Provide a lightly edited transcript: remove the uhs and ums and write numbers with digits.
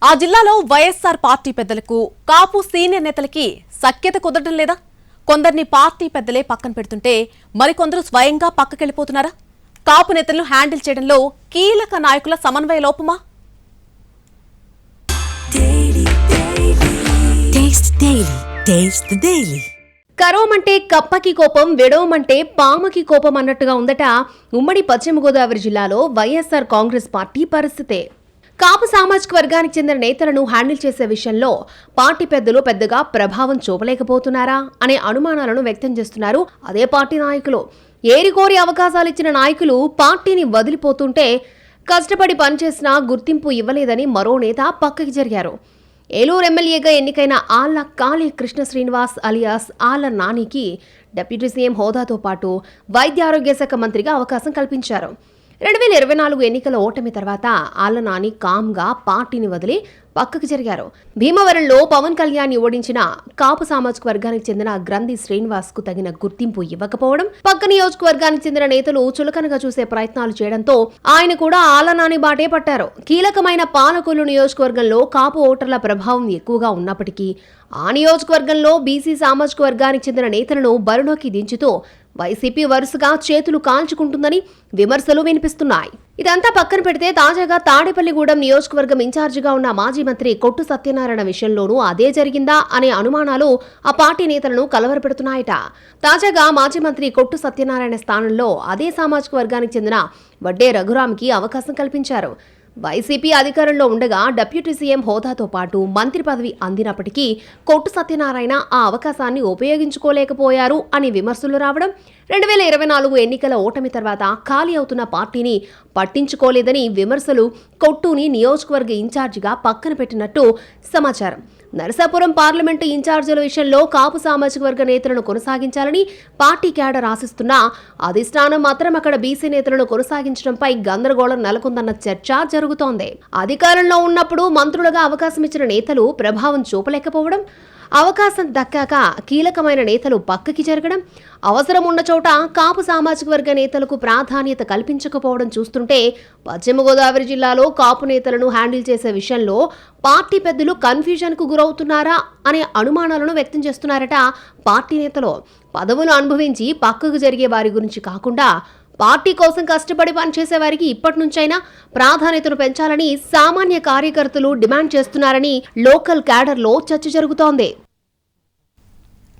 ఆ జిల్లాలో వైఎస్ఆర్ పార్టీ పెద్దలకు కాపు సీనియర్ నేతలకి సఖ్యత కుదరడం లేదా? కొందరిని పార్టీ పెద్దలే పక్కన పెడుతుంటే మరికొందరు స్వయంగా పక్కకెళ్లిపోతున్నారా? కాపు నేతలను హ్యాండిల్ చేయడంలో కీలక నాయకుల సమన్వయ లోపమా? కరోమంటే కప్పకి కోపం, విడవమంటే పామకి కోపం అన్నట్టుగా ఉందట ఉమ్మడి పశ్చిమ గోదావరి జిల్లాలో వైఎస్ఆర్ కాంగ్రెస్ పార్టీ పరిస్థితే. కాపు సామాజిక వర్గానికి చెందిన నేతలను హ్యాండిల్ చేసే విషయంలో పార్టీ పెద్దలు పెద్దగా ప్రభావం చూపలేకపోతున్నారా అనే అనుమానాలను వ్యక్తం చేస్తున్నారు అదే పార్టీ నాయకులు. ఏరికోరి అవకాశాలు ఇచ్చిన నాయకులు పార్టీని వదిలిపోతుంటే కష్టపడి పనిచేసినా గుర్తింపు ఇవ్వలేదని మరో నేత పక్కకి జరిగారు. ఏలూరు ఎమ్మెల్యేగా ఎన్నికైన ఆళ్ల కాళీ కృష్ణ శ్రీనివాస్ అలియాస్ ఆళ్ల నానికి డిప్యూటీ సీఎం హోదాతో పాటు వైద్య ఆరోగ్య శాఖ మంత్రిగా అవకాశం కల్పించారు. 2024 ఎన్నికల ఓటమి తర్వాత ఆళ్ల నాని కామ్గా పార్టీని వదిలి పక్కకు జరిగారు. భీమవరంలో పవన్ కళ్యాణ్ ఓడించిన కాపు సామాజిక వర్గానికి చెందిన గ్రంథి శ్రీనివాస్ కు తగిన గుర్తింపు ఇవ్వకపోవడం, పక్క నియోజకవర్గానికి చెందిన నేతలు చులకనగా చూసే ప్రయత్నాలు చేయడంతో ఆయన కూడా ఆళ్ల నాని బాటే పట్టారు. కీలకమైన పాలకొల్లు నియోజకవర్గంలో కాపు ఓటర్ల ప్రభావం ఎక్కువగా ఉన్నప్పటికీ ఆ నియోజకవర్గంలో బీసీ సామాజిక వర్గానికి చెందిన నేతలను బరిలోకి దించుతూ వైసీపీ వరుసగా చేతులు కాల్చుకుంటుందని విమర్శలు వినిపిస్తున్నాయి. ఇదంతా పక్కన పెడితే తాజాగా తాడేపల్లిగూడెం నియోజకవర్గం ఇన్ఛార్జిగా ఉన్న మాజీ మంత్రి కొట్టు సత్యనారాయణ విషయంలోనూ అదే జరిగిందా అనే అనుమానాలు ఆ పార్టీ నేతలను కలవరపెడుతున్నాయట. తాజాగా మాజీ మంత్రి కొట్టు సత్యనారాయణ స్థానంలో అదే సామాజిక వర్గానికి చెందిన వడ్డే రఘురామ్కి అవకాశం కల్పించారు. వైసీపీ అధికారంలో ఉండగా డిప్యూటీ సీఎం హోదాతో పాటు మంత్రి పదవి అందినప్పటికీ కొట్టు సత్యనారాయణ ఆ అవకాశాన్ని ఉపయోగించుకోలేకపోయారు అని విమర్శలు రావడం, 2024 ఎన్నికల ఓటమి తర్వాత ఖాళీ అవుతున్న పార్టీని పట్టించుకోలేదని విమర్శలు కొట్టుని నియోజకవర్గ ఇన్ఛార్జిగా పక్కన పెట్టినట్టు సమాచారం. నరసాపురం పార్లమెంటు ఇన్ఛార్జీల విషయంలో కాపు సామాజిక వర్గ నేతలను కొనసాగించాలని పార్టీ క్యాడర్ ఆశిస్తున్నా అధిష్టానం మాత్రం అక్కడ బీసీ నేతలను కొనసాగించడంపై గందరగోళం నెలకొందన్న చర్చ జరుగుతోంది. అధికారంలో ఉన్నప్పుడు మంత్రులుగా అవకాశం ఇచ్చిన నేతలు ప్రభావం చూపలేకపోవడం, అవకాశం దక్కాక కీలకమైన నేతలు పక్కకి జరగడం, అవసరం ఉన్న చోట కాపు సామాజిక వర్గ నేతలకు ప్రాధాన్యత కల్పించకపోవడం చూస్తుంటే పశ్చిమ గోదావరి జిల్లాలో కాపు నేతలను హ్యాండిల్ చేసే విషయంలో పార్టీ పెద్దలు కన్ఫ్యూజన్కు గురవుతున్నారా అనే అనుమానాలను వ్యక్తం చేస్తున్నారట పార్టీ నేతలు. పదవులు అనుభవించి పక్కకు జరిగే వారి గురించి కాకుండా పార్టీ కోసం కష్టపడి పనిచేసే వారికి ఇప్పటి నుంచైనా ప్రాధాన్యతను పెంచాలని సామాన్య కార్యకర్తలు డిమాండ్ చేస్తున్నారని లోకల్ క్యాడర్లో చర్చ జరుగుతోంది.